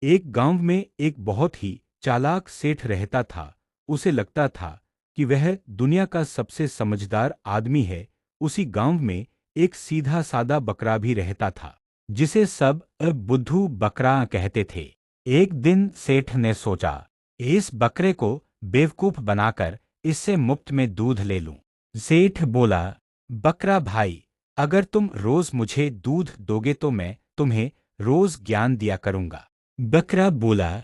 एक गांव में एक बहुत ही चालाक सेठ रहता था। उसे लगता था कि वह दुनिया का सबसे समझदार आदमी है। उसी गांव में एक सीधा सादा बकरा भी रहता था, जिसे सब बुद्धू बकरा कहते थे। एक दिन सेठ ने सोचा, इस बकरे को बेवकूफ बनाकर इससे मुफ्त में दूध ले लूं। सेठ बोला, बकरा भाई, अगर तुम रोज मुझे दूध दोगे तो मैं तुम्हें रोज ज्ञान दिया करूंगा। बकरा बोला,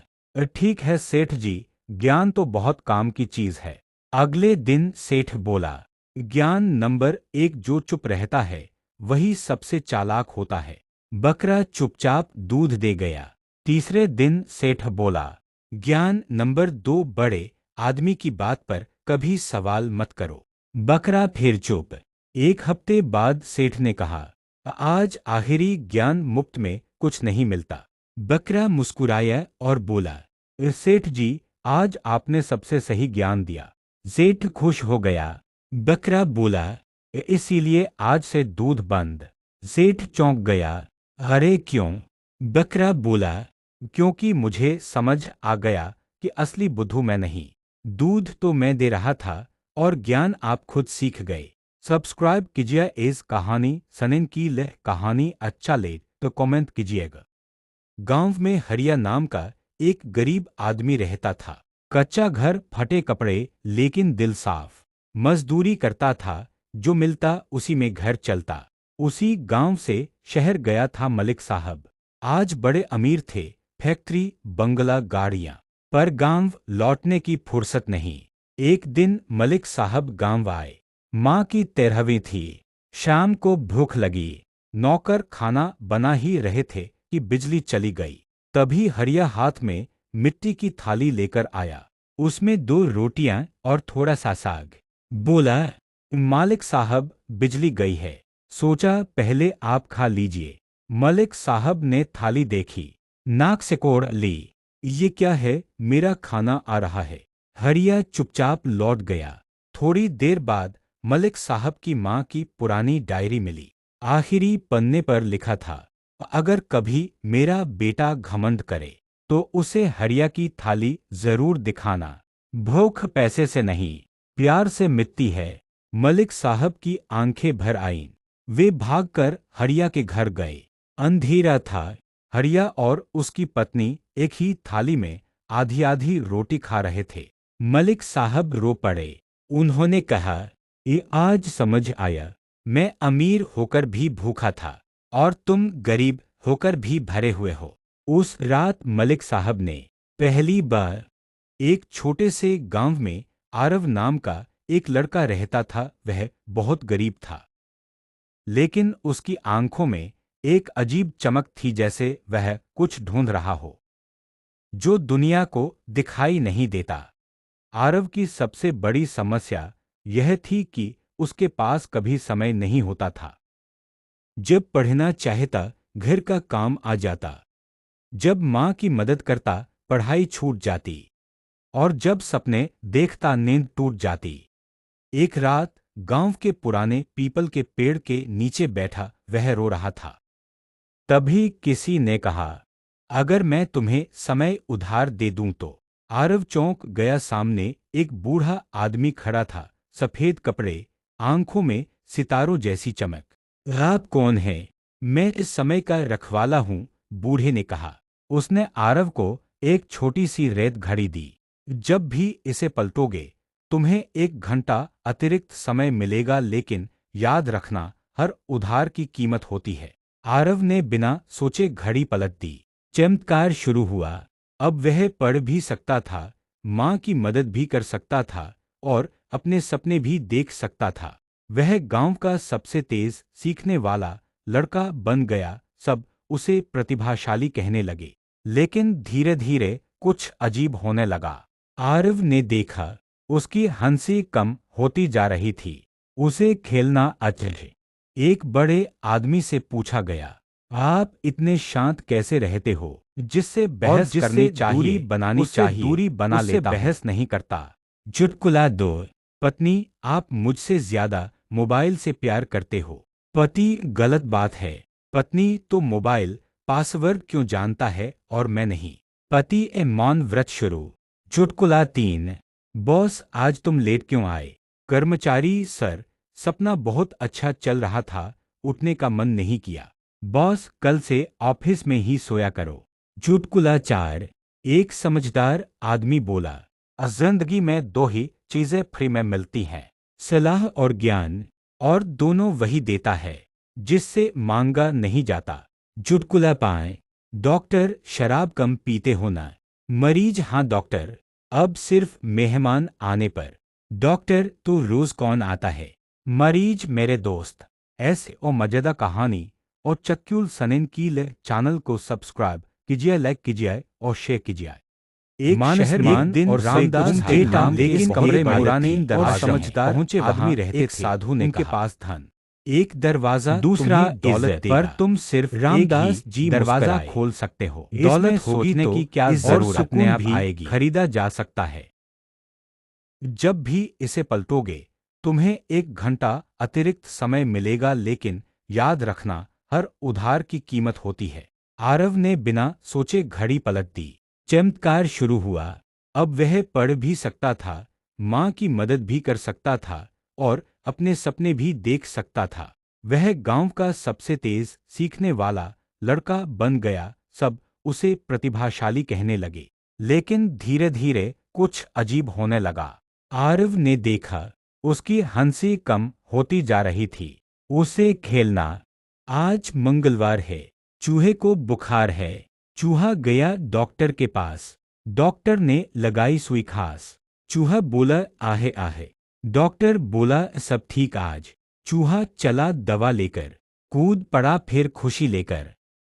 ठीक है सेठ जी, ज्ञान तो बहुत काम की चीज है। अगले दिन सेठ बोला, ज्ञान नंबर 1, जो चुप रहता है वही सबसे चालाक होता है। बकरा चुपचाप दूध दे गया। तीसरे दिन सेठ बोला, ज्ञान नंबर 2, बड़े आदमी की बात पर कभी सवाल मत करो। बकरा फिर चुप। एक हफ्ते बाद सेठ ने कहा, आज आखिरी ज्ञान मुफ्त में कुछ नहीं मिलता। बकरा मुस्कुराया और बोला, सेठ जी, आज आपने सबसे सही ज्ञान दिया। सेठ खुश हो गया। बकरा बोला, इसीलिए आज से दूध बंद। सेठ चौंक गया, अरे क्यों? बकरा बोला, क्योंकि मुझे समझ आ गया कि असली बुद्धू मैं नहीं। दूध तो मैं दे रहा था और ज्ञान आप खुद सीख गए। सब्सक्राइब कीजिए इस कहानी सनन की लह कहानी अच्छा ले तो कमेंट कीजिएगा। गांव में हरिया नाम का एक गरीब आदमी रहता था। कच्चा घर, फटे कपड़े, लेकिन दिल साफ। मजदूरी करता था, जो मिलता उसी में घर चलता। उसी गांव से शहर गया था मलिक साहब। आज बड़े अमीर थे, फैक्ट्री, बंगला, गाड़ियां। पर गांव लौटने की फुर्सत नहीं। एक दिन मलिक साहब गांव आए। माँ की 13वीं थी। शाम को भूख लगी। नौकर खाना बना ही रहे थे कि बिजली चली गई। तभी हरिया हाथ में मिट्टी की थाली लेकर आया। उसमें 2 रोटियां और थोड़ा सा साग। बोला, मालिक साहब, बिजली गई है। सोचा पहले आप खा लीजिए। मलिक साहब ने थाली देखी, नाक से कोड़ ली। ये क्या है, मेरा खाना आ रहा है। हरिया चुपचाप लौट गया। थोड़ी देर बाद मलिक साहब की माँ की पुरानी डायरी मिली। आखिरी पन्ने पर लिखा था, अगर कभी मेरा बेटा घमंड करे तो उसे हरिया की थाली जरूर दिखाना। भूख पैसे से नहीं, प्यार से मिटती है। मलिक साहब की आंखें भर आईं। वे भागकर हरिया के घर गए। अंधेरा था। हरिया और उसकी पत्नी एक ही थाली में आधी आधी रोटी खा रहे थे। मलिक साहब रो पड़े। उन्होंने कहा, ये आज समझ आया, मैं अमीर होकर भी भूखा था और तुम गरीब होकर भी भरे हुए हो। उस रात मलिक साहब ने पहली बार एक छोटे से गांव में आरव नाम का एक लड़का रहता था। वह बहुत गरीब था, लेकिन उसकी आंखों में एक अजीब चमक थी, जैसे वह कुछ ढूंढ रहा हो जो दुनिया को दिखाई नहीं देता। आरव की सबसे बड़ी समस्या यह थी कि उसके पास कभी समय नहीं होता था। जब पढ़ना चाहता, घर का काम आ जाता। जब माँ की मदद करता, पढ़ाई छूट जाती। और जब सपने देखता, नींद टूट जाती। एक रात गांव के पुराने पीपल के पेड़ के नीचे बैठा वह रो रहा था। तभी किसी ने कहा, अगर मैं तुम्हें समय उधार दे दूं तो। आरव चौंक गया। सामने एक बूढ़ा आदमी खड़ा था, सफेद कपड़े, आंखों में सितारों जैसी चमक। आप कौन हैं? मैं इस समय का रखवाला हूं, बूढ़े ने कहा। उसने आरव को एक छोटी सी रेत घड़ी दी। जब भी इसे पलटोगे तुम्हें 1 घंटा अतिरिक्त समय मिलेगा, लेकिन याद रखना, हर उधार की कीमत होती है। आरव ने बिना सोचे घड़ी पलट दी। चमत्कार शुरू हुआ। अब वह पढ़ भी सकता था, माँ की मदद भी कर सकता था और अपने सपने भी देख सकता था। वह गांव का सबसे तेज सीखने वाला लड़का बन गया। सब उसे प्रतिभाशाली कहने लगे। लेकिन धीरे धीरे कुछ अजीब होने लगा। आरव ने देखा, उसकी हंसी कम होती जा रही थी। उसे खेलना अच्छा है। एक बड़े आदमी से पूछा गया, आप इतने शांत कैसे रहते हो? जिससे बहस करनी चाहिए, दूरी बनानी चाहिए, दूरी बना लेता हूं। बहस नहीं करता। चुटकुला 2। पत्नी, आप मुझसे ज्यादा मोबाइल से प्यार करते हो। पति, गलत बात है। पत्नी, तो मोबाइल पासवर्ड क्यों जानता है और मैं नहीं? पति ए मौन व्रत शुरू। चुटकुला 3। बॉस, आज तुम लेट क्यों आए? कर्मचारी, सर, सपना बहुत अच्छा चल रहा था, उठने का मन नहीं किया। बॉस, कल से ऑफिस में ही सोया करो। चुटकुला 4। एक समझदार आदमी बोला, जिंदगी में दो ही चीजें फ्री में मिलती हैं, सलाह और ज्ञान, और दोनों वही देता है जिससे मांगा नहीं जाता। चुटकुला 5। डॉक्टर, शराब कम पीते हो ना? मरीज, हाँ डॉक्टर, अब सिर्फ मेहमान आने पर। डॉक्टर, तो रोज कौन आता है? मरीज, मेरे दोस्त। ऐसे और मजेदार कहानी और चक्क्युल सनेन की चैनल को सब्सक्राइब कीजिए, लाइक कीजिए और शेयर कीजिए। एक शहर में एक दिन रामदास था, लेकिन कमरे में पुराने समझदार पहुंचे आदमी रहते थे। साधु ने उनके पास धन, एक दरवाजा, दूसरा दौलत, पर तुम सिर्फ रामदास जी दरवाजा खोल सकते हो। दौलत होगी तो की क्या जरूरत, अपने आप आएगी, खरीदा जा सकता है। जब भी इसे पलटोगे तुम्हें 1 घंटा अतिरिक्त समय मिलेगा, लेकिन याद रखना हर उधार की कीमत होती है। आरव ने बिना सोचे घड़ी पलट दी। चमत्कार शुरू हुआ। अब वह पढ़ भी सकता था, माँ की मदद भी कर सकता था और अपने सपने भी देख सकता था। वह गांव का सबसे तेज सीखने वाला लड़का बन गया। सब उसे प्रतिभाशाली कहने लगे। लेकिन धीरे धीरे कुछ अजीब होने लगा। आरव ने देखा, उसकी हंसी कम होती जा रही थी। उसे खेलना। आज मंगलवार है, चूहे को बुखार है। चूहा गया डॉक्टर के पास। डॉक्टर ने लगाई सुई खास। चूहा बोला, आहे आहे। डॉक्टर बोला, सब ठीक आज। चूहा चला दवा लेकर, कूद पड़ा फिर खुशी लेकर।